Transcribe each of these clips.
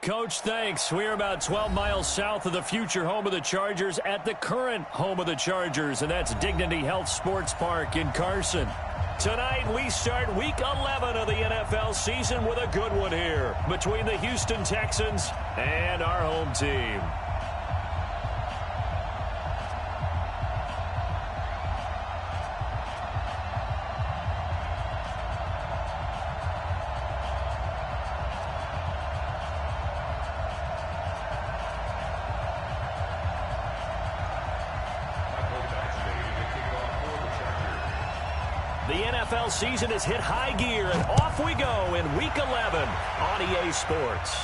Coach. Thanks. We're about 12 miles south of the future home of the Chargers at the current home of the Chargers, and that's Dignity Health Sports Park in Carson. Tonight, we start Week 11 of the NFL season with a good one here between the Houston Texans and our home team. The NFL season has hit high gear, and off we go in Week 11 on EA Sports.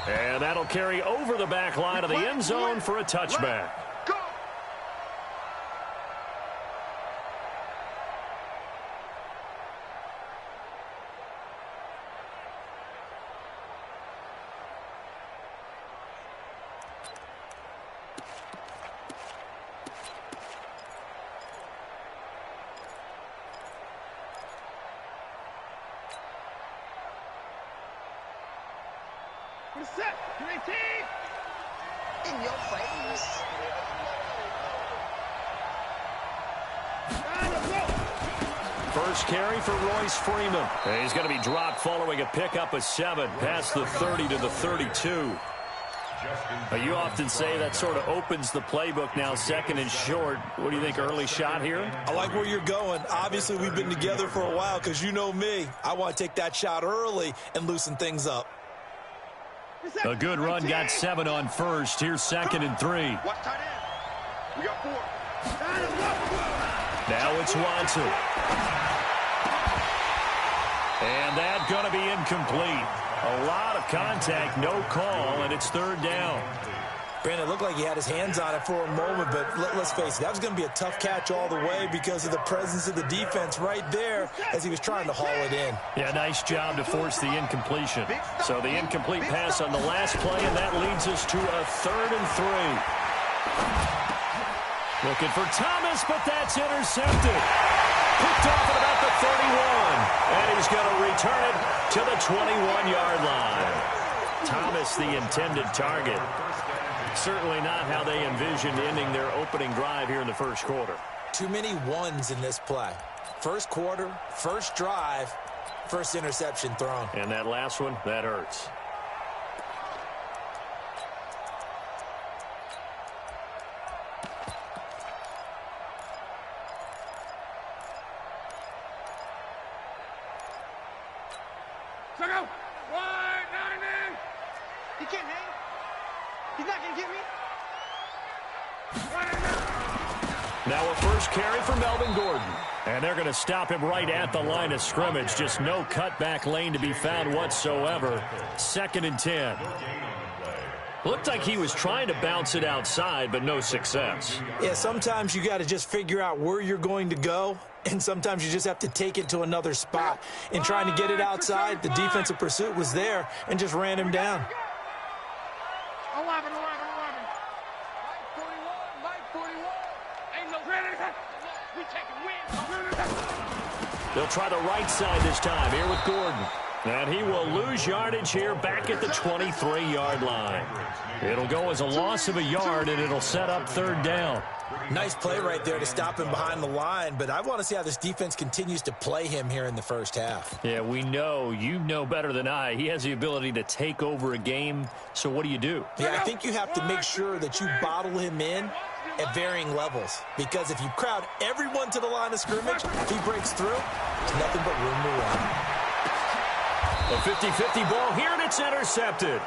And that'll carry over the back line of the end zone for a touchback. Set, in your face. First carry for Royce Freeman. He's going to be dropped following a pickup of 7 past the 30 to the 32. You often say that sort of opens the playbook now, second and short. What do you think, early shot here? I like where you're going. Obviously, we've been together for a while because you know me. I want to take that shot early and loosen things up. A good run got 7 on first. Here's 2nd and 3. We got 4. Now it's Watson. And that's going to be incomplete. A lot of contact, no call, and it's 3rd down. Brandon, it looked like he had his hands on it for a moment, but let's face it, that was going to be a tough catch all the way because of the presence of the defense right there as he was trying to haul it in. Yeah, nice job to force the incompletion. So the incomplete pass on the last play, and that leads us to a 3rd and 3. Looking for Thomas, but that's intercepted. Picked off at about the 31, and he's going to return it to the 21-yard line. Thomas, the intended target. Certainly not how they envisioned ending their opening drive here in the first quarter. Too many ones in this play. First quarter, first drive, first interception thrown. And that last one, that hurts. He can't hang. He's not going to get me. Now a first carry for Melvin Gordon. And they're going to stop him right at the line of scrimmage. Just no cutback lane to be found whatsoever. 2nd and 10. Looked like he was trying to bounce it outside, but no success. Yeah, sometimes you got to just figure out where you're going to go, and sometimes you just have to take it to another spot. In trying to get it outside, the defensive pursuit was there and just ran him down. 11. Mike 41. Ain't no we taking wins. They'll try the right side this time here with Gordon. And he will lose yardage here back at the 23-yard line. It'll go as a loss of a yard, and it'll set up 3rd down. Nice play right there to stop him behind the line, but I want to see how this defense continues to play him here in the first half. Yeah, we know. You know better than I. He has the ability to take over a game, so what do you do? Yeah, I think you have to make sure that you bottle him in at varying levels, because if you crowd everyone to the line of scrimmage, if he breaks through, there's nothing but room to run. A 50-50 ball here, and it's intercepted.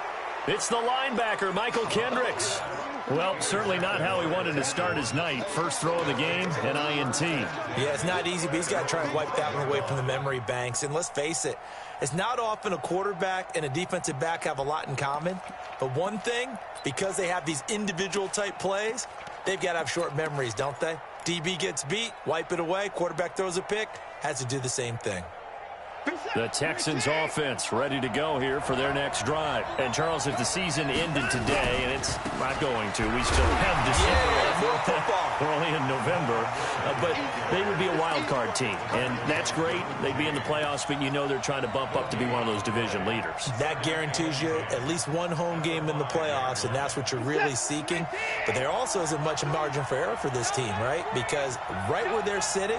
It's the linebacker, Michael Kendricks. Well, certainly not how he wanted to start his night. First throw of the game, an INT. Yeah, it's not easy, but he's got to try and wipe that one away from the memory banks. And let's face it, it's not often a quarterback and a defensive back have a lot in common. But one thing, because they have these individual type plays, they've got to have short memories, don't they? DB gets beat, wipe it away, quarterback throws a pick, has to do the same thing. The Texans offense ready to go here for their next drive. And, Charles, if the season ended today, and it's not going to, we still have December. We're only in November, but they would be a wild card team, and that's great. They'd be in the playoffs, but you know they're trying to bump up to be one of those division leaders. That guarantees you at least one home game in the playoffs, and that's what you're really seeking. But there also isn't much margin for error for this team, right? Because right where they're sitting,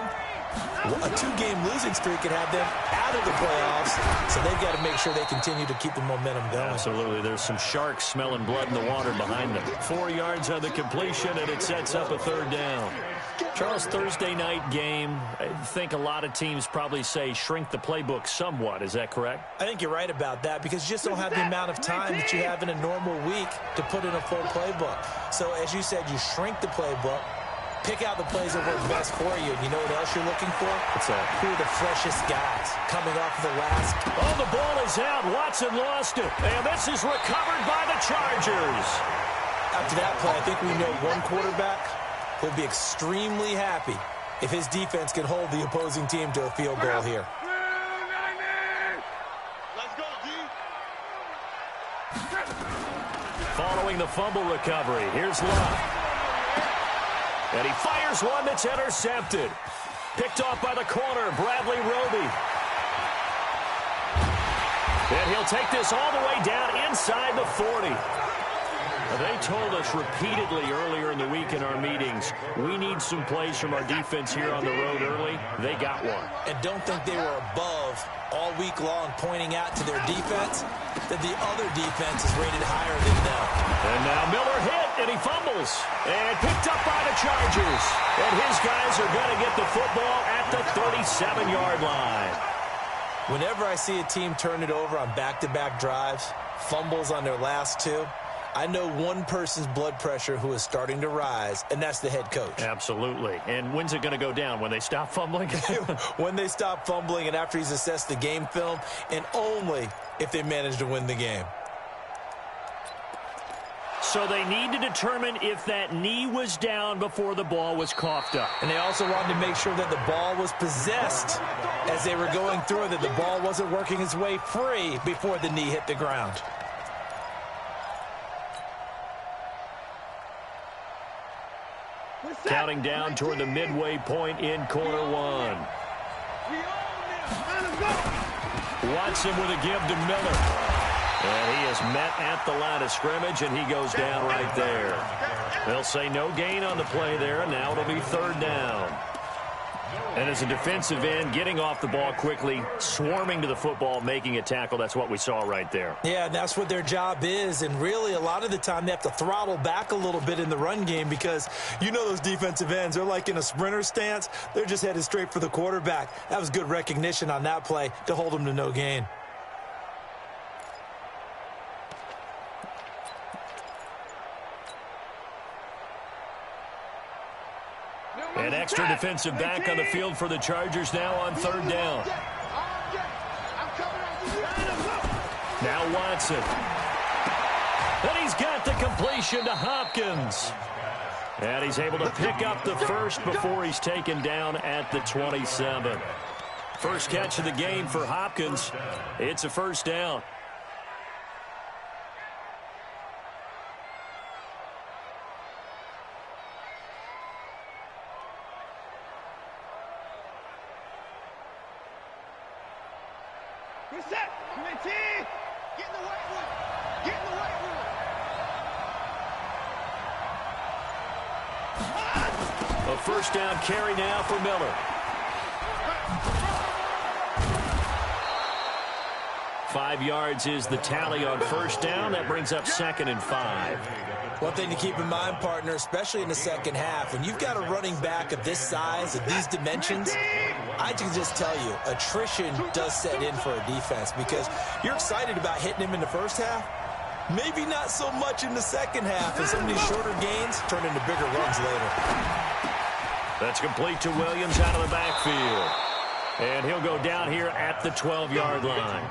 a 2-game losing streak could have them out of the playoffs, so they've got to make sure they continue to keep the momentum going. Absolutely. There's some sharks smelling blood in the water behind them. 4 yards on the completion, and it sets up a third down. Charles, Thursday night game, I think a lot of teams probably say shrink the playbook somewhat. Is that correct? I think you're right about that because you just don't have the amount of time that you have in a normal week to put in a full playbook. So, as you said, you shrink the playbook. Pick out the plays that work best for you. And you know what else you're looking for? What's that? Who are the freshest guys coming off the last? Oh, the ball is out. Watson lost it. And this is recovered by the Chargers. After that play, I think we know one quarterback will be extremely happy if his defense can hold the opposing team to a field goal here. Let's go, D. Following the fumble recovery, here's Love. And he fires one that's intercepted. Picked off by the corner, Bradley Roby. And he'll take this all the way down inside the 40. They told us repeatedly earlier in the week in our meetings, we need some plays from our defense here on the road early. They got one. And don't think they were above all week long pointing out to their defense that the other defense is rated higher than them. And now Miller hit, and he fumbles. And picked up by the Chargers. And his guys are going to get the football at the 37-yard line. Whenever I see a team turn it over on back-to-back drives, fumbles on their last two, I know one person's blood pressure who is starting to rise, and that's the head coach. Absolutely. And when's it going to go down? When they stop fumbling? When they stop fumbling and after he's assessed the game film, and only if they manage to win the game. So they need to determine if that knee was down before the ball was coughed up. And they also wanted to make sure that the ball was possessed as they were going through it, that the ball wasn't working its way free before the knee hit the ground. Counting down toward the midway point in quarter one. Watson with a give to Miller. And he is met at the line of scrimmage, and he goes down right there. They'll say no gain on the play there, and now it'll be third down. And as a defensive end, getting off the ball quickly, swarming to the football, making a tackle, that's what we saw right there. Yeah, and that's what their job is. And really, a lot of the time, they have to throttle back a little bit in the run game because you know those defensive ends, they're like in a sprinter stance. They're just headed straight for the quarterback. That was good recognition on that play to hold them to no gain. An extra defensive back on the field for the Chargers now on third down. Now Watson. And he's got the completion to Hopkins. And he's able to pick up the first before he's taken down at the 27. First catch of the game for Hopkins. It's a first down. Set. Come in, T. Get in the weight room. Get in the weight room. A first down carry now for Miller. 5 yards is the tally on first down. That brings up 2nd and 5. One thing to keep in mind, partner, especially in the second half, when you've got a running back of this size, of these dimensions, I can just tell you, attrition does set in for a defense because you're excited about hitting him in the first half. Maybe not so much in the second half, and some of these shorter gains turn into bigger runs later. That's complete to Williams out of the backfield. And he'll go down here at the 12-yard line.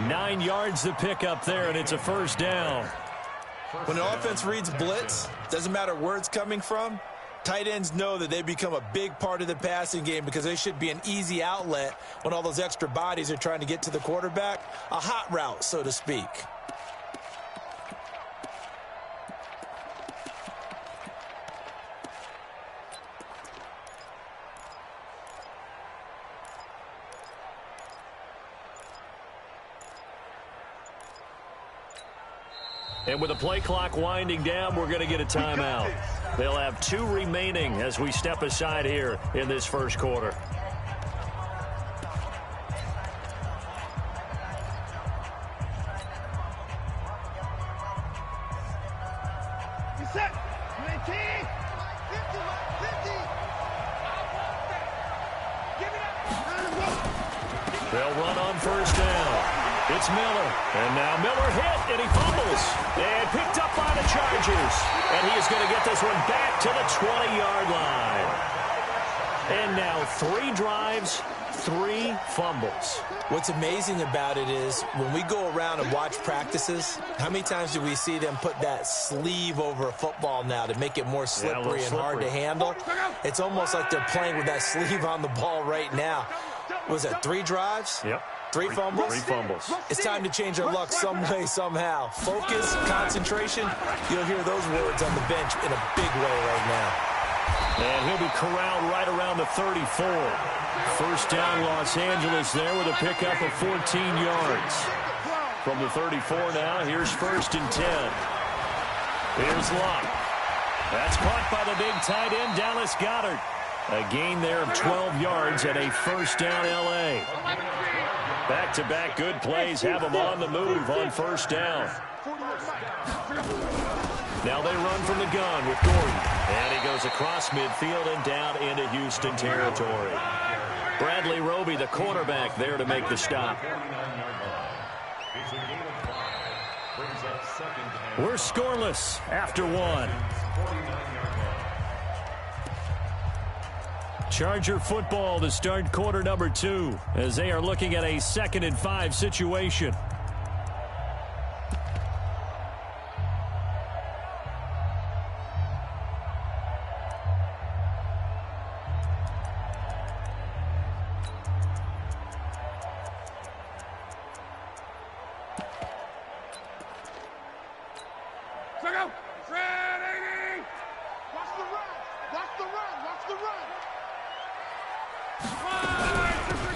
9 yards to pick up there, and it's a first down. When an offense reads blitz, doesn't matter where it's coming from, tight ends know that they become a big part of the passing game because they should be an easy outlet when all those extra bodies are trying to get to the quarterback. A hot route, so to speak. And with the play clock winding down, we're going to get a timeout. They'll have 2 remaining as we step aside here in this first quarter. Reset. 19. 50. Give it up. They'll run on first down. It's Miller. And now Miller hit, and he fumbles. And picked up by the Chargers. And he is going to get this one back to the 20-yard line. And now 3 drives, 3 fumbles. What's amazing about it is when we go around and watch practices, how many times do we see them put that sleeve over a football now to make it more slippery and hard to handle? It's almost like they're playing with that sleeve on the ball right now. Was it 3 drives? Yep. 3 fumbles? 3 fumbles. It's time to change our luck some way, somehow. Focus, concentration, you'll hear those words on the bench in a big way right now. And he'll be corralled right around the 34. First down, Los Angeles there with a pickup of 14 yards. From the 34 now, here's 1st and 10. Here's Locke. That's caught by the big tight end, Dallas Goedert. A gain there of 12 yards and a first down, L.A. Back-to-back good plays have them on the move on first down. Now they run from the gun with Gordon. And he goes across midfield and down into Houston territory. Bradley Roby, the quarterback, there to make the stop. We're scoreless after 1. Charger football to start quarter number 2 as they are looking at a 2nd and 5 situation.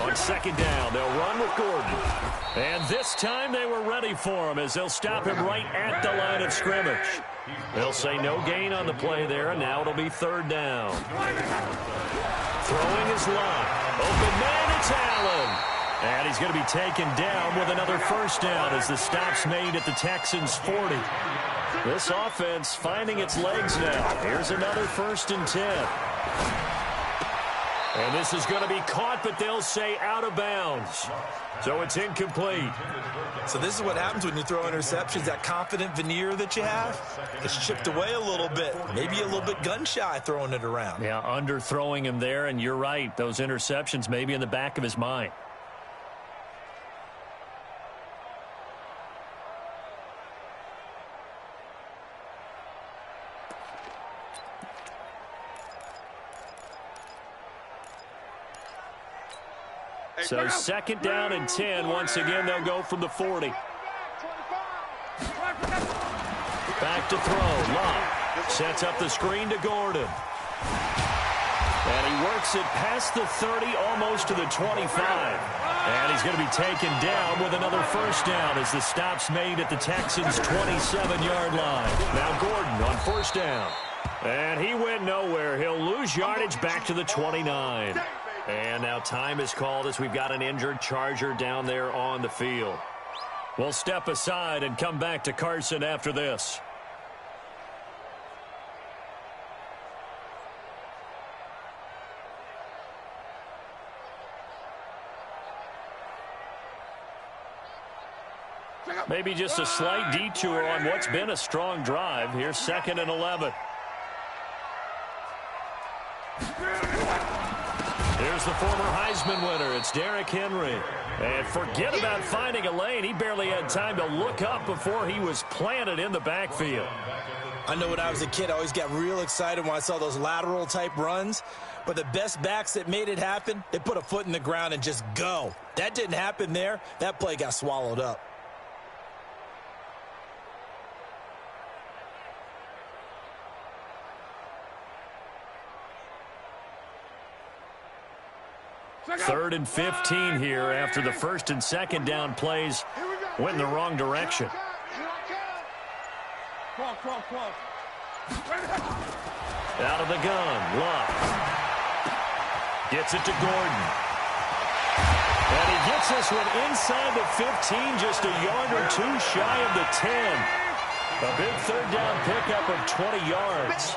On 2nd down, they'll run with Gordon. And this time they were ready for him as they'll stop him right at the line of scrimmage. They'll say no gain on the play there, and now it'll be 3rd down. Throwing is Locke. Open man, it's Allen. And he's going to be taken down with another first down as the stop's made at the Texans' 40. This offense finding its legs now. Here's another 1st and 10. And this is going to be caught, but they'll say out of bounds. So it's incomplete. So this is what happens when you throw interceptions. That confident veneer that you have gets chipped away a little bit. Maybe a little bit gun-shy throwing it around. Yeah, underthrowing him there, and you're right. Those interceptions may be in the back of his mind. So 2nd down and 10. Once again, they'll go from the 40. Back to throw. Locke sets up the screen to Gordon. And he works it past the 30, almost to the 25. And he's going to be taken down with another first down as the stop's made at the Texans' 27-yard line. Now Gordon on first down. And he went nowhere. He'll lose yardage back to the 29. And now time is called as we've got an injured Charger down there on the field. We'll step aside and come back to Carson after this. Maybe just a slight detour on what's been a strong drive. Here's 2nd and 11. Here's the former Heisman winner. It's Derrick Henry. And forget about finding a lane. He barely had time to look up before he was planted in the backfield. I know when I was a kid, I always got real excited when I saw those lateral-type runs. But the best backs that made it happen, they put a foot in the ground and just go. That didn't happen there. That play got swallowed up. Third and 15 here after the 1st and 2nd down plays went in the wrong direction. Out of the gun, Love. Gets it to Gordon. And he gets this one inside the 15, just a yard or two shy of the 10. A big third down pickup of 20 yards.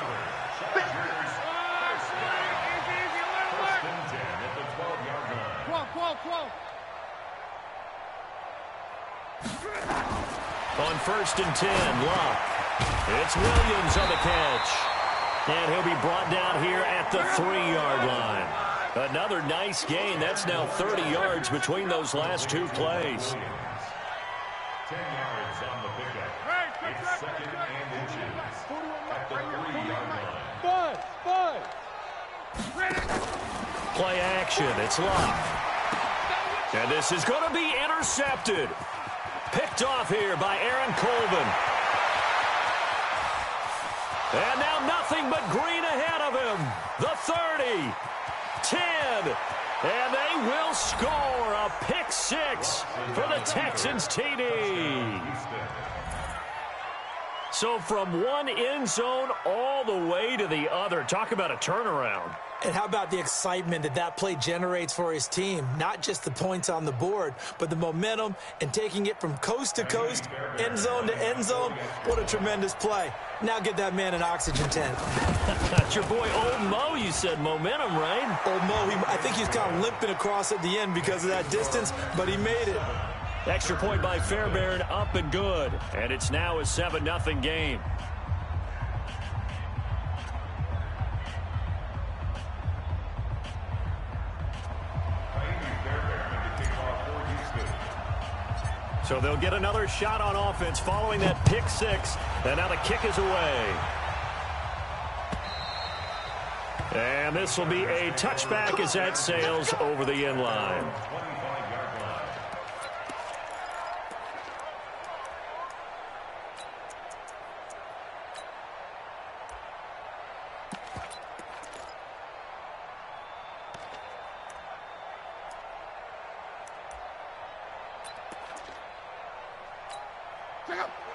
On 1st and 10, Love. It's Williams on the catch. And he'll be brought down here at the 3-yard line. Another nice gain. That's now 30 yards between those last two plays. 10 yards on the pickup. It's 2nd and inches at the 3-yard line. Play action. It's Love. And this is going to be intercepted. Picked off here by Aaron Colvin. And now nothing but green ahead of him. The 30, 10, and they will score a pick 6 for the Texans TD. So from one end zone all the way to the other. Talk about a turnaround. And how about the excitement that play generates for his team? Not just the points on the board, but the momentum and taking it from coast to coast, end zone to end zone. What a tremendous play. Now get that man an oxygen tent. That's your boy Old Mo. You said momentum, right? Old Mo, I think he's kind of limping across at the end because of that distance, but he made it. Extra point by Fairbairn, up and good. And it's now a 7-0 game. So they'll get another shot on offense following that pick 6. And now the kick is away. And this will be a touchback as that sails over the end line.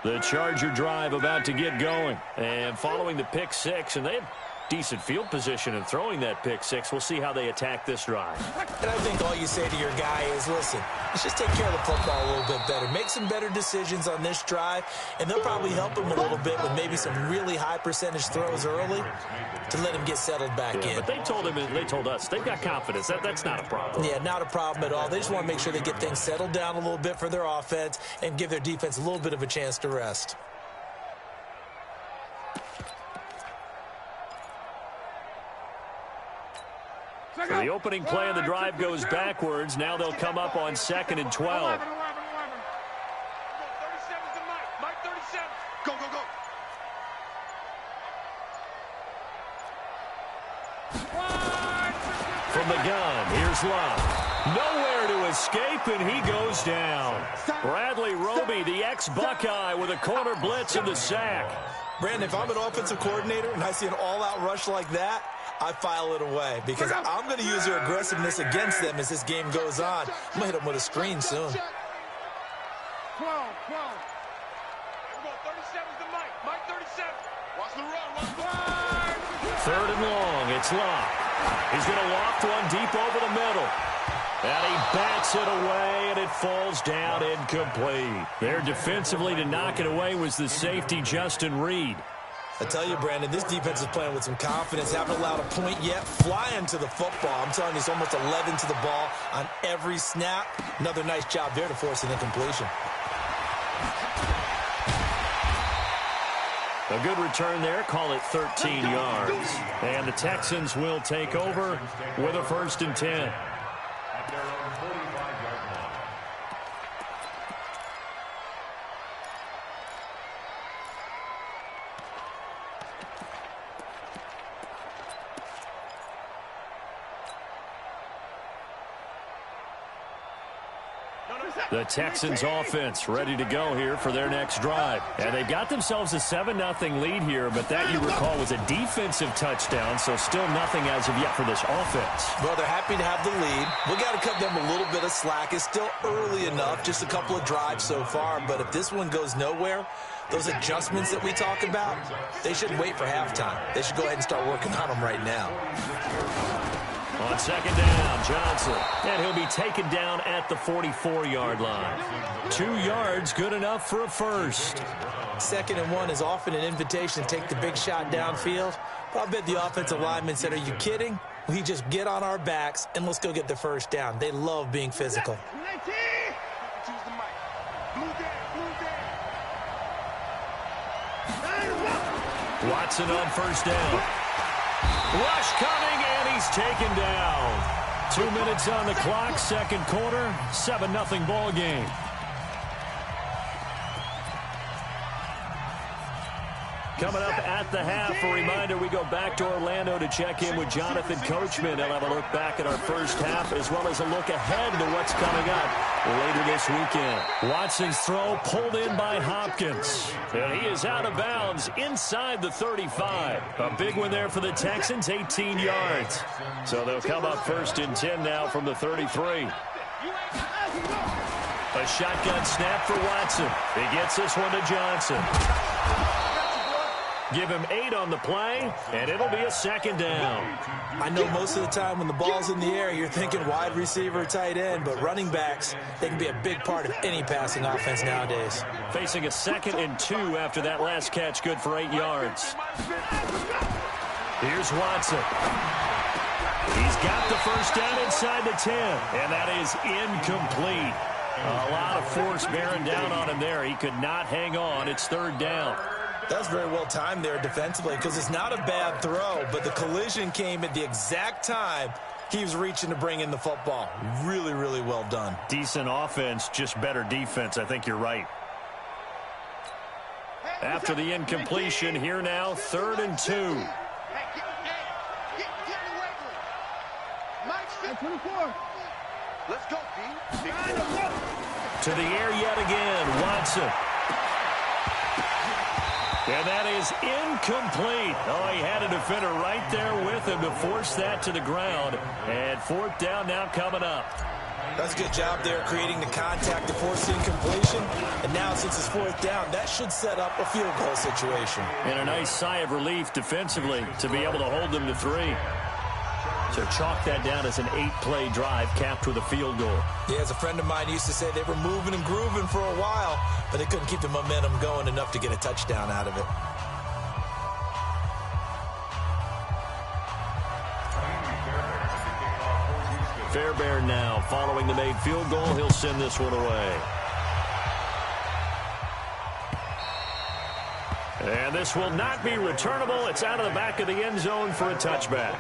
The Charger drive about to get going. And following the pick 6, and they have decent field position in throwing that pick 6. We'll see how they attack this drive. And I think all you say to your guy is, listen, let's just take care of the football a little bit better. Make some better decisions on this drive, and they'll probably help him a little bit with maybe some really high percentage throws early to let him get settled back in. But they told him, and they told us, they've got confidence. That's not a problem. Yeah, not a problem at all. They just want to make sure they get things settled down a little bit for their offense and give their defense a little bit of a chance to rest. So the opening play of the drive goes backwards. Now they'll come up on 2nd and 12. 37's to Mike. Mike 37. Go, go, go. From the gun, here's Love. Nowhere to escape, and he goes down. Bradley Roby, the ex-Buckeye, with a corner blitz in the sack. Brandon, if I'm an offensive coordinator and I see an all-out rush like that, I file it away because I'm going to use their aggressiveness against them as this game goes on. I'm going to hit them with a screen soon. 12. 37's to Mike. Mike 37. Watch the run. Watch the run. 3rd and long. It's Love. He's going to loft one deep over the middle. And he bats it away, and it falls down incomplete. There defensively to knock it away was the safety, Justin Reed. I tell you, Brandon, this defense is playing with some confidence. Haven't allowed a point yet. Flying to the football. I'm telling you, it's almost 11 to the ball on every snap. Another nice job there to force an incompletion. A good return there. Call it 13 yards. And the Texans will take over with a 1st and 10. At their own 45-yard line. No, set. The Texans offense ready to go here for their next drive. And they've got themselves a 7-0 lead here, but that, you recall, was a defensive touchdown, so still nothing as of yet for this offense. Well, they're happy to have the lead. We got to cut them a little bit of slack. It's still early enough, just a couple of drives so far, but if this one goes nowhere, those adjustments that we talk about, they shouldn't wait for halftime. They should go ahead and start working on them right now. On second down, Johnson. And he'll be taken down at the 44-yard line. 2 yards, good enough for a first. 2nd and 1 is often an invitation to take the big shot downfield. But I bet the offensive lineman said, are you kidding? We just get on our backs and let's go get the first down. They love being physical. Watson on first down. Rush coming, and he's taken down. 2 minutes on the clock, second quarter, 7-0 ball game. Coming up at the half, a reminder, we go back to Orlando to check in with Jonathan Coachman. He'll have a look back at our first half as well as a look ahead to what's coming up later this weekend. Watson's throw pulled in by Hopkins. And he is out of bounds inside the 35. A big one there for the Texans, 18 yards. So they'll come up 1st and 10 now from the 33. A shotgun snap for Watson. He gets this one to Johnson. Give him 8 on the play, and it'll be a 2nd down. I know most of the time when the ball's in the air, you're thinking wide receiver, tight end, but running backs, they can be a big part of any passing offense nowadays. Facing a 2nd and 2 after that last catch, good for 8 yards. Here's Watson. He's got the first down inside the 10, and that is incomplete. A lot of force bearing down on him there. He could not hang on. It's 3rd down. That's very well timed there defensively because it's not a bad throw, but the collision came at the exact time he was reaching to bring in the football. Really, really well done. Decent offense, just better defense. I think you're right. After the incompletion, here now, 3rd and 2. Let's go, D. To the air yet again, Watson. And that is incomplete. Oh, he had a defender right there with him to force that to the ground. And 4th down now coming up. That's a good job there creating the contact to force the incompletion. And now since it's 4th down, that should set up a field goal situation. And a nice sigh of relief defensively to be able to hold them to 3. So chalk that down as an 8-play drive capped with a field goal. Yeah, as a friend of mine used to say, they were moving and grooving for a while, but they couldn't keep the momentum going enough to get a touchdown out of it. Fairbairn now following the made field goal. He'll send this one away. And this will not be returnable. It's out of the back of the end zone for a touchback.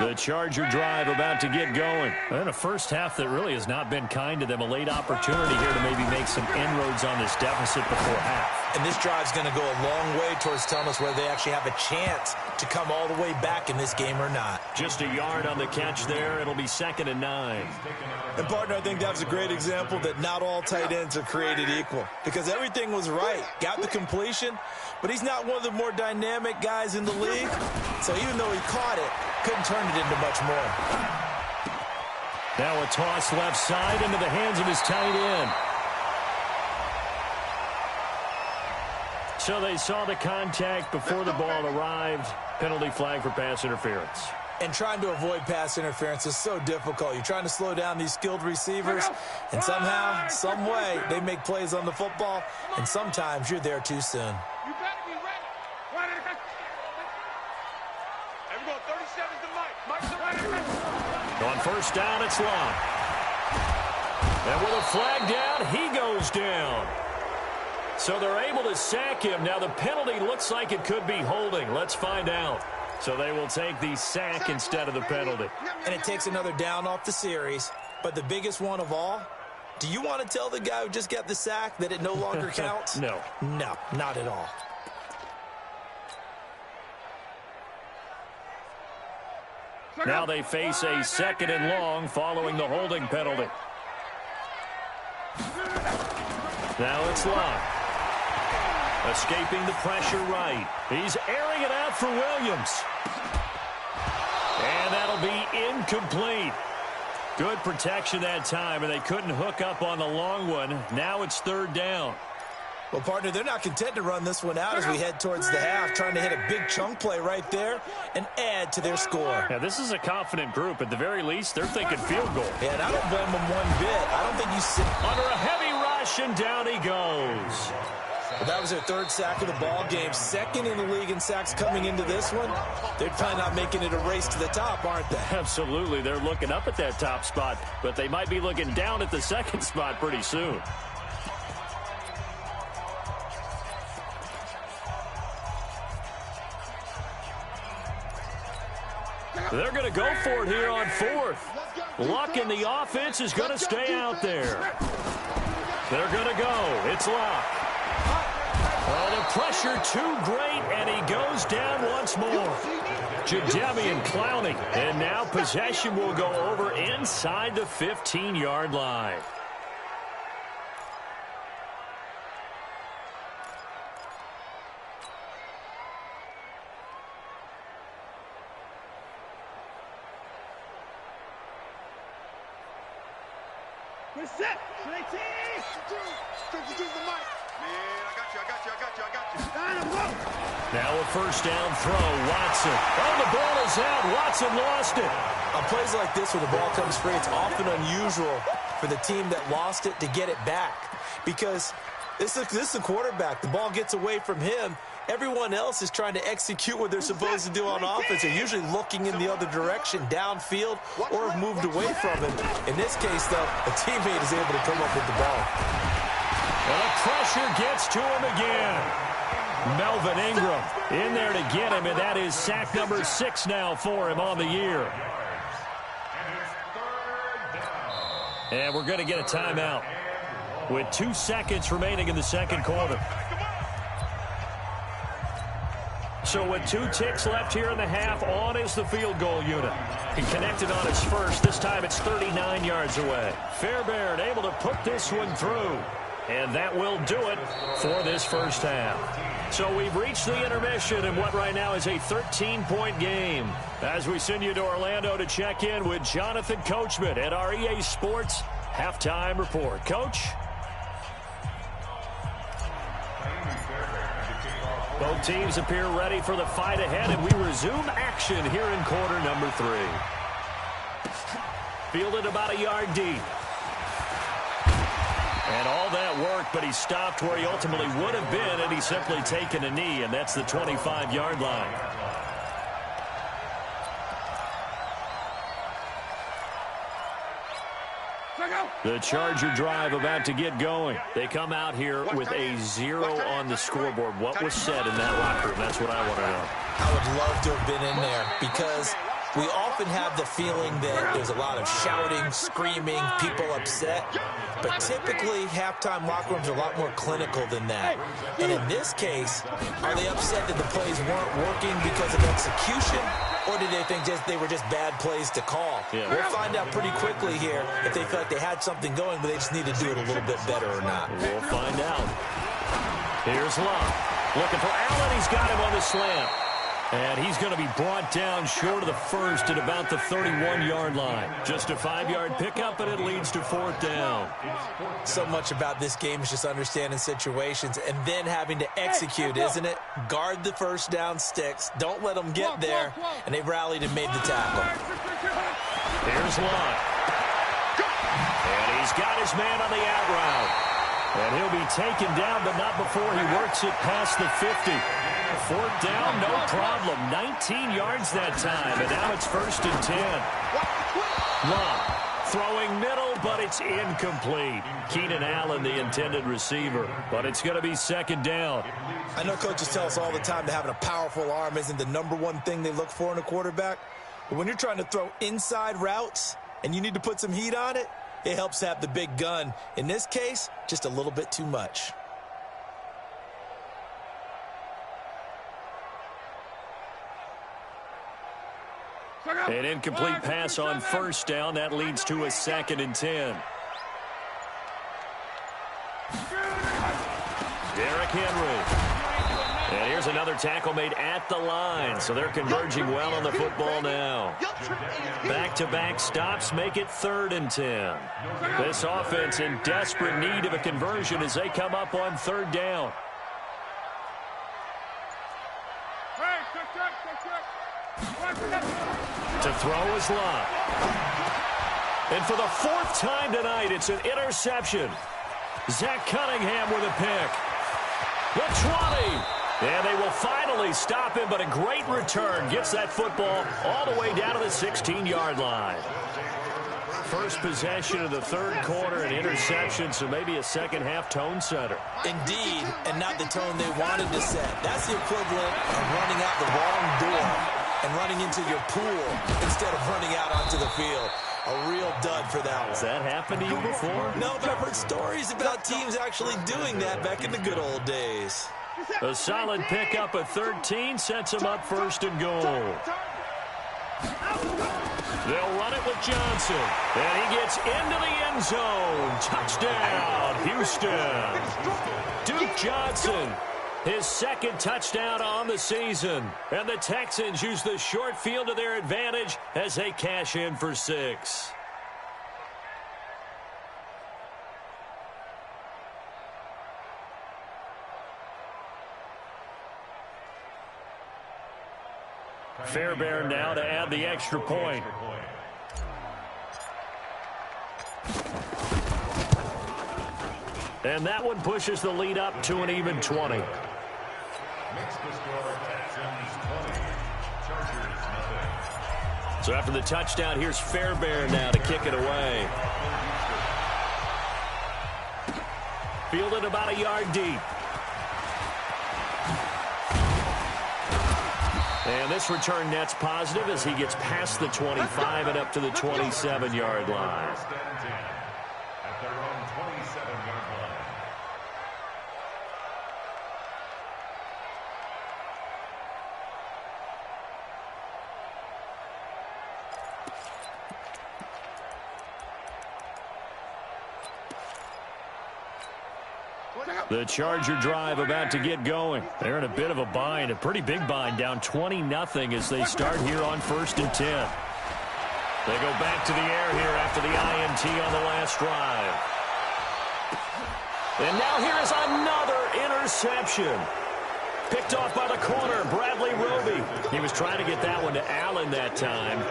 The Charger drive about to get going. And a first half that really has not been kind to them. A late opportunity here to maybe make some inroads on this deficit before half. And this drive's going to go a long way towards telling us whether they actually have a chance to come all the way back in this game or not. Just a yard on the catch there. It'll be 2nd and 9. And, partner, I think that was a great example that not all tight ends are created equal. Because everything was right. Got the completion, but he's not one of the more dynamic guys in the league. So even though he caught it, couldn't turn it into much more. Now a toss left side into the hands of his tight end. So they saw the contact before the ball arrived. Penalty flag for pass interference. And trying to avoid pass interference is so difficult. You're trying to slow down these skilled receivers, and somehow, some way, they make plays on the football, and sometimes you're there too soon. You better be ready. Everyone, 37's the mic. Mike's the right. On first down, it's Long. And with a flag down, he goes down. So they're able to sack him. Now the penalty looks like it could be holding. Let's find out. So they will take the sack instead of the penalty. And it takes another down off the series. But the biggest one of all, do you want to tell the guy who just got the sack that it no longer counts? No. No, not at all. Now they face a 2nd and long following the holding penalty. Now it's Locke. Escaping the pressure right. He's airing it out for Williams. And that'll be incomplete. Good protection that time, and they couldn't hook up on the long one. Now it's 3rd down. Well, partner, they're not content to run this one out as we head towards the half, trying to hit a big chunk play right there and add to their score. Yeah, this is a confident group. At the very least, they're thinking field goal. Yeah, and I don't blame them one bit. I don't think you sit under a heavy rush, and down he goes. Well, that was their 3rd sack of the ball game. 2nd in the league in sacks coming into this one. They're planning on making it a race to the top, aren't they? Absolutely. They're looking up at that top spot, but they might be looking down at the 2nd spot pretty soon. They're going to go for it here on 4th. Luck in the offense is going to stay out there. They're going to go. It's Luck. Oh, the pressure too great, and he goes down once more. Jadeveon clowning, and now possession will go over inside the 15-yard line. Set. 19. Now a 1st down throw. Watson. Oh, the ball is out. Watson lost it. On plays like this where the ball comes free, it's often unusual for the team that lost it to get it back. Because this is a quarterback. The ball gets away from him. Everyone else is trying to execute what they're supposed to do on offense. They're usually looking in the other direction, downfield, or have moved away from him. In this case, though, a teammate is able to come up with the ball. And the pressure gets to him again. Melvin Ingram in there to get him, and that is sack number 6 now for him on the year. And we're going to get a timeout with 2 seconds remaining in the 2nd quarter. So with 2 ticks left here in the half, on is the field goal unit. He connected on his first. This time it's 39 yards away. Fairbairn able to put this one through. And that will do it for this first half. So we've reached the intermission in what right now is a 13-point game. As we send you to Orlando to check in with Jonathan Coachman at our EA Sports Halftime Report. Coach? Both teams appear ready for the fight ahead, and we resume action here in quarter number 3. Fielded about a yard deep. And all that work, but he stopped where he ultimately would have been, and he's simply taken a knee, and that's the 25-yard line. The Charger drive about to get going. They come out here with a 0 on the scoreboard. What was said in that locker room? That's what I want to know. I would love to have been in there because we often have the feeling that there's a lot of shouting, screaming, people upset. But typically, halftime locker rooms are a lot more clinical than that. And in this case, are they upset that the plays weren't working because of execution? Or did they think they were just bad plays to call? Yeah. We'll find out pretty quickly here if they feel like they had something going, but they just need to do it a little bit better or not. We'll find out. Here's Love. Looking for Allen. He's got him on the slant. And he's going to be brought down short of the first at about the 31-yard line. Just a 5-yard pickup, and it leads to 4th down. So much about this game is just understanding situations and then having to execute, isn't it? Guard the first down sticks. Don't let them get there. And they rallied and made the tackle. Here's Love. And he's got his man on the out route. And he'll be taken down, but not before he works it past the 50. 4th down, no problem. 19 yards that time, and now it's 1st and 10. Love Throwing middle, but it's incomplete. Keenan Allen, the intended receiver, but it's going to be second down. I know coaches tell us all the time that having a powerful arm isn't the #1 thing they look for in a quarterback. But when you're trying to throw inside routes and you need to put some heat on it, it helps have the big gun. In this case, just a little bit too much. An incomplete pass on first down. That leads to a 2nd and 10. Derrick Henry. And here's another tackle made at the line. So they're converging well on the football now. Back-to-back stops make it 3rd and 10. This offense in desperate need of a conversion as they come up on 3rd down. To throw is Lott. And for the 4th time tonight, it's an interception. Zach Cunningham with a pick. The 20. And they will finally stop him, but a great return. Gets that football all the way down to the 16-yard line. First possession of the 3rd quarter, an interception, so maybe a second-half tone setter. Indeed, and not the tone they wanted to set. That's the equivalent of running out the wrong door and running into your pool instead of running out onto the field. A real dud for that one. Has that happened to you before? No, but I've heard stories about teams actually doing that back in the good old days. A solid pickup of 13 sets them up 1st and goal. They'll run it with Johnson. And he gets into the end zone. Touchdown, Houston. Duke Johnson, his 2nd touchdown on the season. And the Texans use the short field to their advantage as they cash in for 6. Fairbairn now to add the extra point. And that one pushes the lead up to an even 20. Makes the score Texans 20, Chargers nothing. So after the touchdown, here's Fairbairn now to kick it away. Fielded about a yard deep. And this return net's positive as he gets past the 25 and up to the 27-yard line. At their own 27-yard line. The Charger drive about to get going. They're in a bit of a bind, a pretty big bind, down 20-0 as they start here on 1st and 10. They go back to the air here after the INT on the last drive. And now here is another interception. Picked off by the corner, Bradley Roby. He was trying to get that one to Allen that time.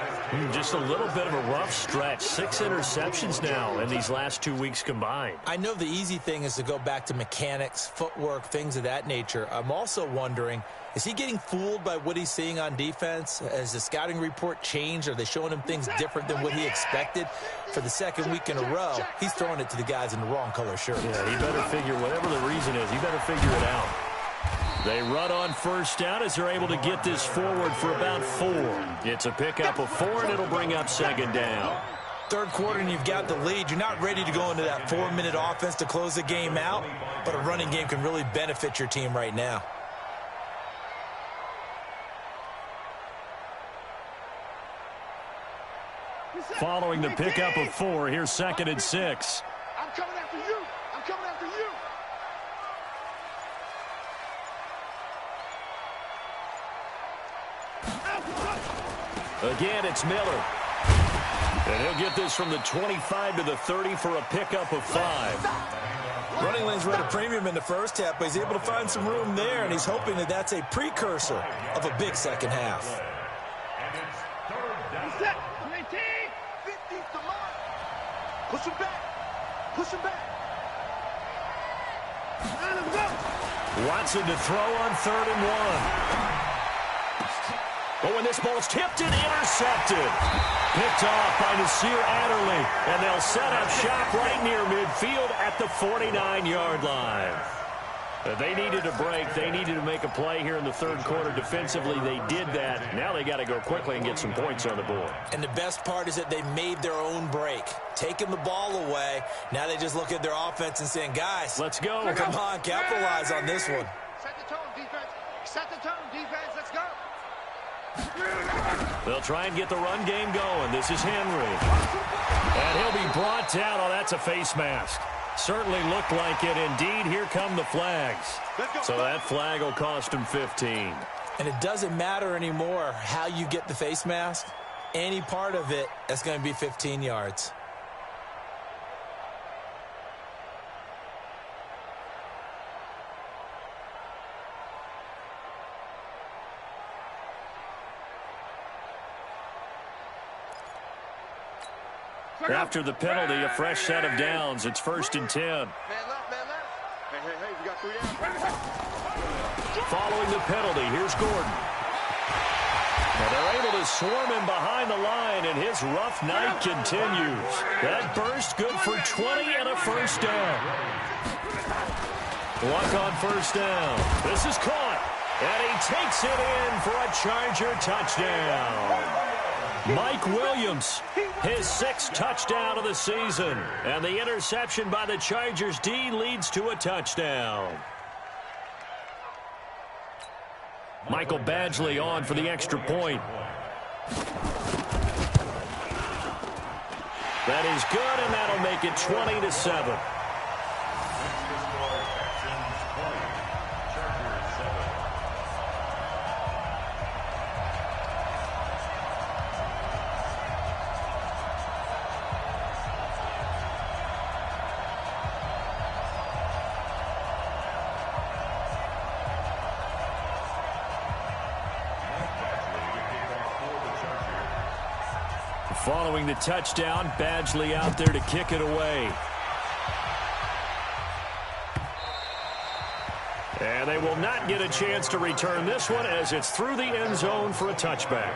Just a little bit of a rough stretch. 6 interceptions now in these last 2 weeks combined. I know the easy thing is to go back to mechanics, footwork, things of that nature. I'm also wondering, is he getting fooled by what he's seeing on defense? Has the scouting report changed? Are they showing him things different than what he expected? For the 2nd week in a row, he's throwing it to the guys in the wrong color shirts. Yeah, he better figure, whatever the reason is, he better figure it out. They run on 1st down as they're able to get this forward for about 4. It's a pickup of 4, and it'll bring up 2nd down. 3rd quarter, and you've got the lead. You're not ready to go into that 4-minute offense to close the game out, but a running game can really benefit your team right now. Following the pickup of 4, here's 2nd and 6. I'm coming after you. I'm coming after you. Again, it's Miller. And he'll get this from the 25 to the 30 for a pickup of 5. Running lanes were at a premium in the 1st half, but he's able to find some room there, and he's hoping that that's a precursor of a big 2nd half. Set. 20. 50's the mark. Push him back. Push him back. Let him go. Watson to throw on 3rd and 1. Oh, and this ball's tipped and intercepted. Picked off by Nasir Adderley. They'll set up shop right near midfield at the 49-yard line. They needed a break. They needed to make a play here in the third quarter. Defensively, they did that. Now they got to go quickly and get some points on the board. And the best part is that they made their own break, taking the ball away. Now they just look at their offense and saying, guys, let's go. Come on, capitalize on this one. Set the tone, defense. Set the tone, defense. Let's go. They'll try and get the run game going. This is Henry. And he'll be brought down. Oh, that's a face mask. Certainly looked like it. Indeed, here come the flags. So that flag will cost him 15. And it doesn't matter anymore how you get the face mask. Any part of it, that's going to be 15 yards. After the penalty, a fresh set of downs. It's 1st and 10. Man left, man left. Hey, we got 3 down. Following the penalty, here's Gordon. And they're able to swarm him behind the line, and his rough night continues. That burst good for 20 and a first down. Luck on first down. This is caught, and he takes it in for a Charger touchdown. Mike Williams, his 6th touchdown of the season. And the interception by the Chargers D leads to a touchdown. Michael Badgley on for the extra point. That is good, and that'll make it 20-7. Following the touchdown, Badgley out there to kick it away. And they will not get a chance to return this one as it's through the end zone for a touchback.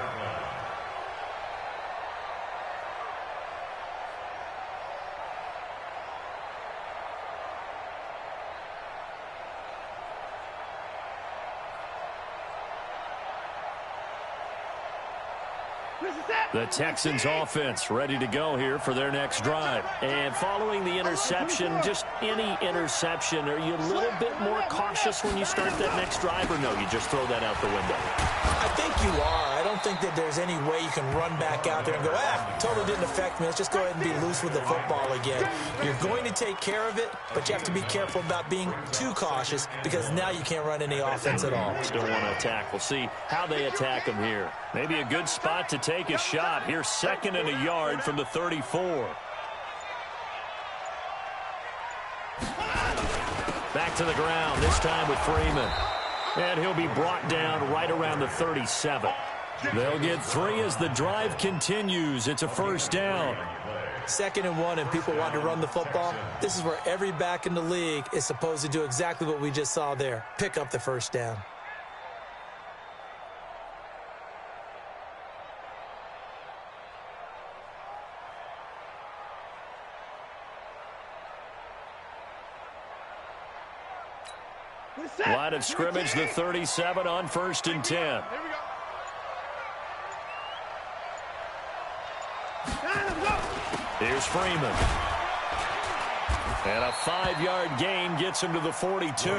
The Texans offense ready to go here for their next drive. And following the interception, just any interception, are you a little bit more cautious when you start that next drive, or no, you just throw that out the window? I think you are. I don't think that there's any way you can run back out there and go, totally didn't affect me. Let's just go ahead and be loose with the football again. You're going to take care of it, but you have to be careful about being too cautious because now you can't run any offense at all. Still want to attack. We'll see how they attack them here. Maybe a good spot to take a shot. Here's 2nd and a yard from the 34. Back to the ground, this time with Freeman. And he'll be brought down right around the 37. They'll get 3 as the drive continues. It's a first down. 2nd and 1, and people want to run the football. This is where every back in the league is supposed to do exactly what we just saw there. Pick up the first down. Line of scrimmage, the 37 on 1st and 10. Here we go. Here's Freeman. And a 5-yard gain gets him to the 42.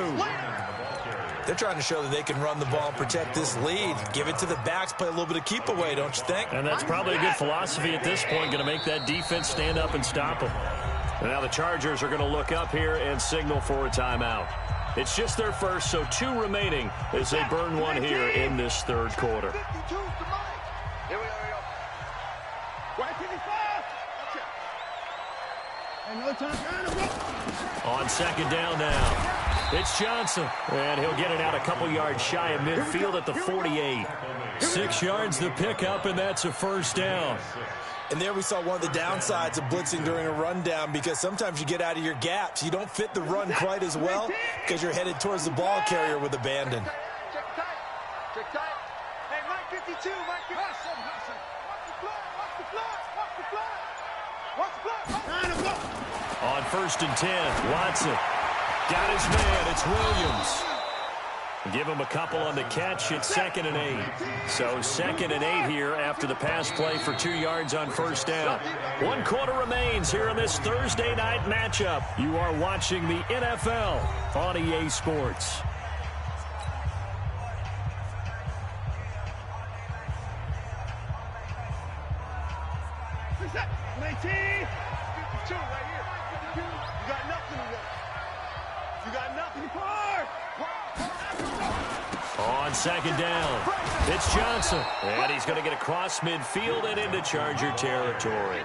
They're trying to show that they can run the ball and protect this lead. Give it to the backs, play a little bit of keep away, don't you think? And that's probably a good philosophy at this point, going to make that defense stand up and stop them. And now the Chargers are going to look up here and signal for a timeout. It's just their first, so 2 remaining as they burn one here in this third quarter. Here we go. Right 55. And no time. On 2nd down now, it's Johnson. And he'll get it out a couple yards shy of midfield at the 48. 6 yards the pickup, and that's a first down. And there we saw one of the downsides of blitzing during a rundown because sometimes you get out of your gaps. You don't fit the run quite as well because you're headed towards the ball carrier with abandon. Check tight. Check tight. Hey, Mike 52. Mike 52. Watch the flag. Watch the flag. Watch the flag. Watch On 1st and 10, Watson got his man. It's Williams. Give him a couple on the catch. It's 2nd and 8. So 2nd and 8 here after the pass play for 2 yards on 1st down. 1 quarter remains here in this Thursday night matchup. You are watching the NFL on EA Sports. On 2nd down, it's Johnson. And he's going to get across midfield and into Charger territory.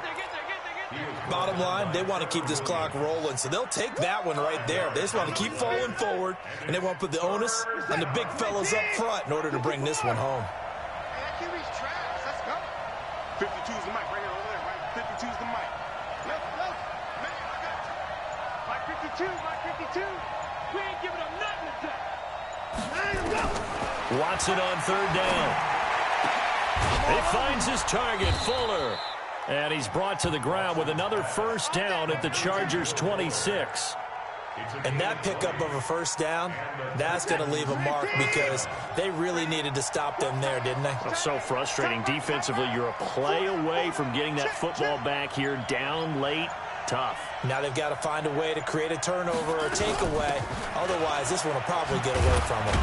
Bottom line, they want to keep this clock rolling, so they'll take that one right there. They just want to keep falling forward, and they want to put the onus on the big fellas up front in order to bring this one home. 52's the mic. Bring it over there, right? 52's the mic. Man, I got you. Mike 52, Mike 52. We ain't giving up nothing today. Watson on 3rd down. He finds his target, Fuller. And he's brought to the ground with another 1st down at the Chargers' 26. And that pickup of a 1st down, that's going to leave a mark because they really needed to stop them there, didn't they? Well, so frustrating. Defensively, you're a play away from getting that football back here, down late. Tough. Now they've got to find a way to create a turnover or a takeaway. Otherwise, this one will probably get away from them.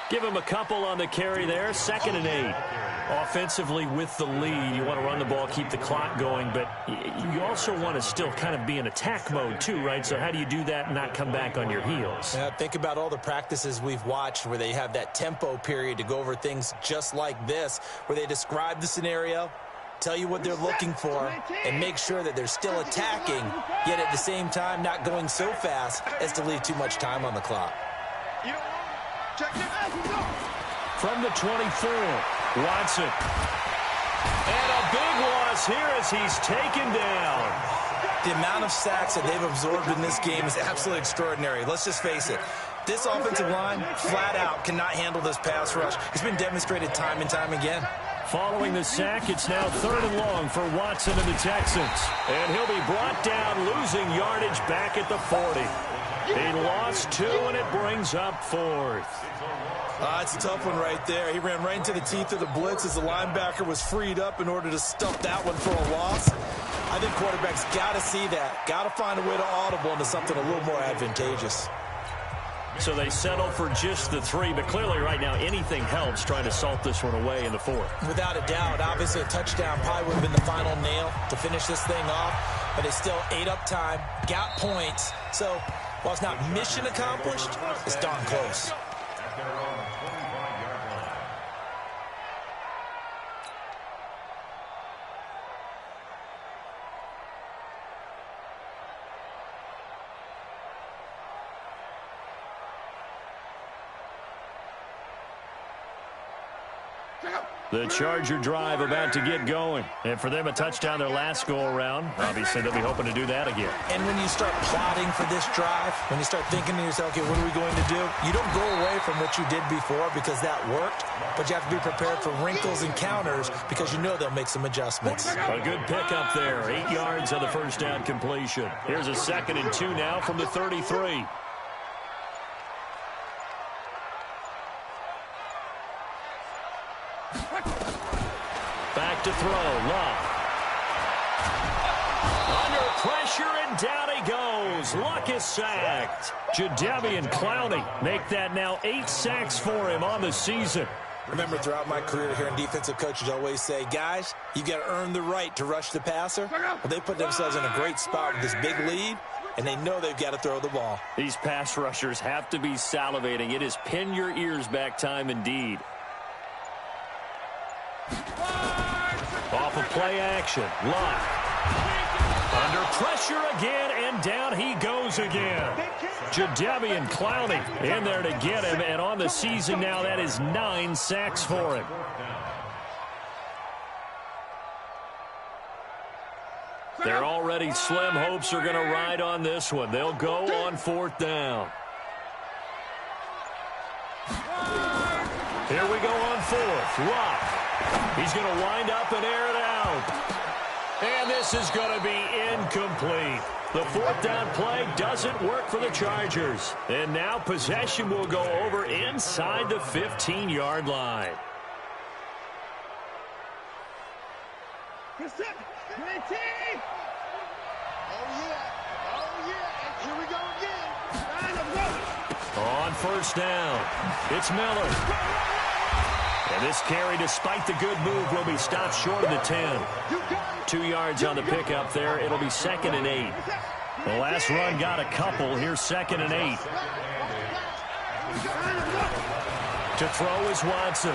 Give him a couple on the carry there. 2nd and 8. Offensively with the lead, you want to run the ball, keep the clock going, but you also want to still kind of be in attack mode too, right? So how do you do that and not come back on your heels? Yeah, think about all the practices we've watched where they have that tempo period to go over things just like this, where they describe the scenario, tell you what they're looking for, and make sure that they're still attacking, yet at the same time not going so fast as to leave too much time on the clock. From the 24, Watson. And a big loss here as he's taken down. The amount of sacks that they've absorbed in this game is absolutely extraordinary. Let's just face it. This offensive line, flat out, cannot handle this pass rush. It's been demonstrated time and time again. Following the sack, it's now 3rd and long for Watson and the Texans. And he'll be brought down, losing yardage back at the 40. He lost 2, and it brings up 4th. It's a tough one right there. He ran right into the teeth of the blitz as the linebacker was freed up in order to stuff that one for a loss. I think quarterbacks got to see that. Got to find a way to audible into something a little more advantageous. So they settle for just the 3, but clearly right now anything helps trying to salt this one away in the 4th. Without a doubt. Obviously a touchdown probably would have been the final nail to finish this thing off, but it's still ate up time, got points. So while it's not mission accomplished, it's darn close. The Charger drive about to get going. And for them, a touchdown their last go-around. Obviously, they'll be hoping to do that again. And when you start plotting for this drive, when you start thinking to yourself, okay, what are we going to do? You don't go away from what you did before because that worked, but you have to be prepared for wrinkles and counters because you know they'll make some adjustments. A good pickup there. 8 yards on the 1st down completion. Here's a 2nd and 2 now from the 33. Back to throw. Love. Under pressure, and down he goes. Luck is sacked. Jadeveon Clowney make that now 8 sacks for him on the season. Remember, throughout my career here in defensive coaches always say, guys, you got to earn the right to rush the passer. Well, they put themselves in a great spot with this big lead, and they know they've got to throw the ball. These pass rushers have to be salivating. It is pin your ears back time indeed. Off of play action. Luck. Under pressure again, and down he goes again. Jadeveon Clowney in there to get him, and on the season now, that is 9 sacks for him. Their already slim hopes are going to ride on this one. They'll go on 4th down. Here we go on 4th. Luck. He's going to wind up and air it out. And And this is going to be incomplete. The fourth down play doesn't work for the Chargers. And now possession will go over inside the 15-yard line. Good set. Good team. Oh, yeah. And here we go again. On first down, it's Miller. And this carry, despite the good move, will be stopped short of the 10. 2 yards on the pickup there. It'll be 2nd and 8. The last run got a couple. Here's 2nd and 8. To throw is Watson.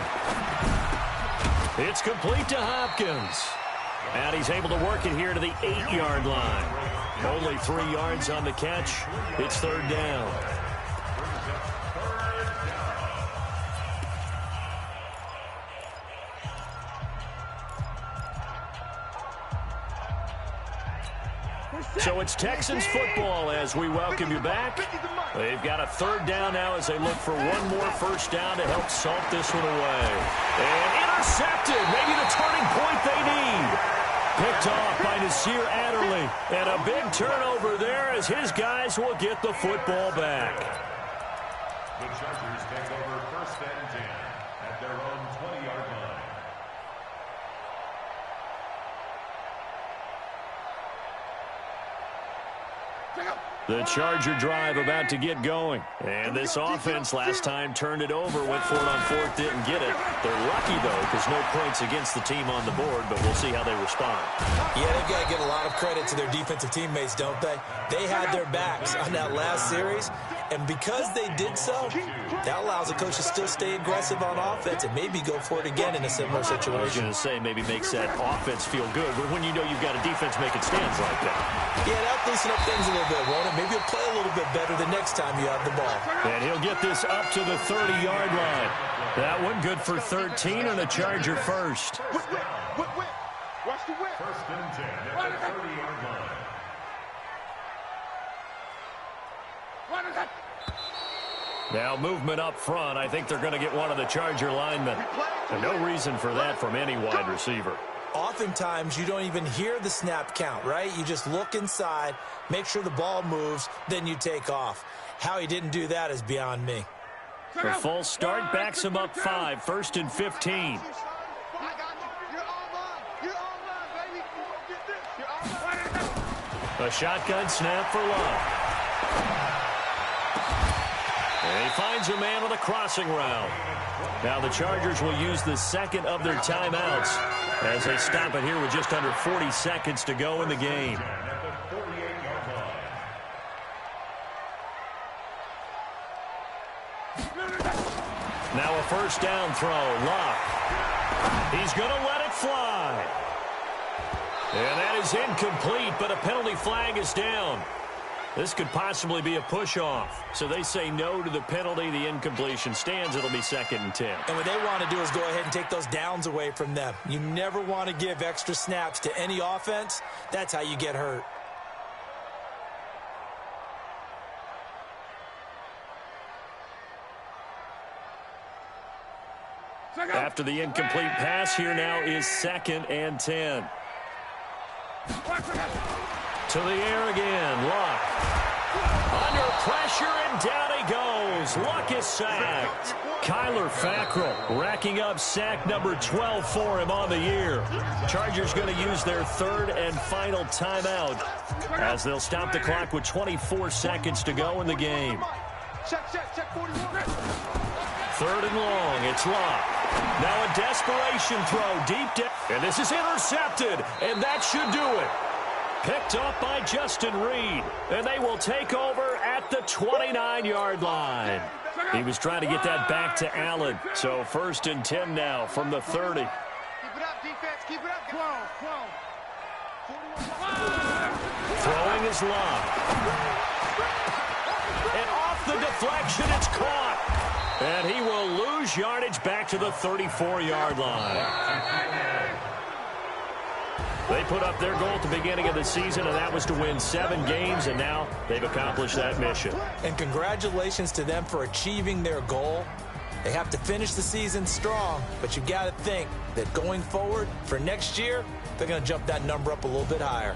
It's complete to Hopkins. And he's able to work it here to the 8-yard line. Only 3 yards on the catch. It's 3rd down. So it's Texans football as we welcome you back. They've got a 3rd down now as they look for one more first down to help salt this one away. And intercepted. Maybe the turning point they need. Picked off by Nasir Adderley. And a big turnover there as his guys will get the football back. The Chargers take over 1st and 10 at their own 20-yard line. The Charger drive about to get going. And this offense last time turned it over, went for it on 4th, didn't get it. They're lucky, though, because no points against the team on the board, but we'll see how they respond. Yeah, they've got to give a lot of credit to their defensive teammates, don't they? They had their backs on that last series, and because they did so, that allows the coach to still stay aggressive on offense and maybe go for it again in a similar situation. I was going to say maybe makes that offense feel good, but when you know you've got a defense making stands like that. Yeah, that'll loosen up things a little bit, won't it? Maybe you'll play a little bit better the next time you have the ball. And he'll get this up to the 30-yard line. That one good for 13 and a Charger first. Watch the whip. 1st and 10 at the 30-yard line. Now movement up front. I think they're going to get one of the Charger linemen. And no reason for that from any wide receiver. Oftentimes, you don't even hear the snap count, right? You just look inside, make sure the ball moves, then you take off. How he didn't do that is beyond me. The false start backs him up 5, 1st and 15. A shotgun snap for Love. And he finds a man on a crossing route. Now the Chargers will use the 2nd of their timeouts as they stop it here with just under 40 seconds to go in the game. Now a first down throw. Locke. He's going to let it fly. And that is incomplete, but a penalty flag is down. This could possibly be a push-off. So they say no to the penalty. The incompletion stands. It'll be 2nd and 10. And what they want to do is go ahead and take those downs away from them. You never want to give extra snaps to any offense. That's how you get hurt. After the incomplete pass, here now is 2nd and 10. To the air again. Luck. Under pressure, and down he goes. Luck is sacked. Kyler Fackrell racking up sack number 12 for him on the year. Chargers going to use their 3rd and final timeout as they'll stop the clock with 24 seconds to go in the game. Check 41. 3rd and long. It's Luck. Now a desperation throw deep down. And this is intercepted. And that should do it. Picked up by Justin Reed. And they will take over at the 29-yard line. He was trying to get that back to Allen. So 1st and 10 now from the 30. Keep it up, defense. Keep it up. Throwing is Love. And off the deflection, it's caught. And he will lose yardage back to the 34-yard line. They put up their goal at the beginning of the season, and that was to win 7 games, and now they've accomplished that mission. And congratulations to them for achieving their goal. They have to finish the season strong, but you got to think that going forward for next year, they're going to jump that number up a little bit higher.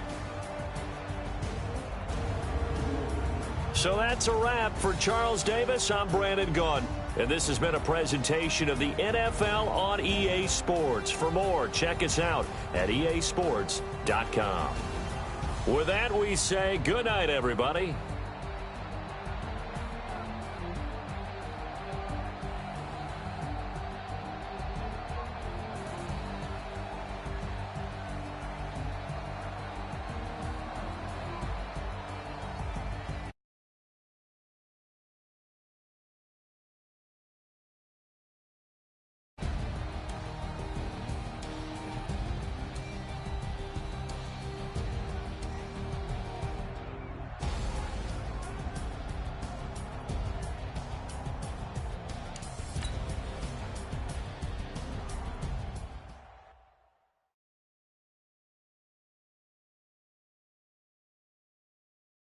So that's a wrap for Charles Davis. I'm Brandon Gaudin, and this has been a presentation of the NFL on EA Sports. For more, check us out at easports.com. With that, we say good night, everybody.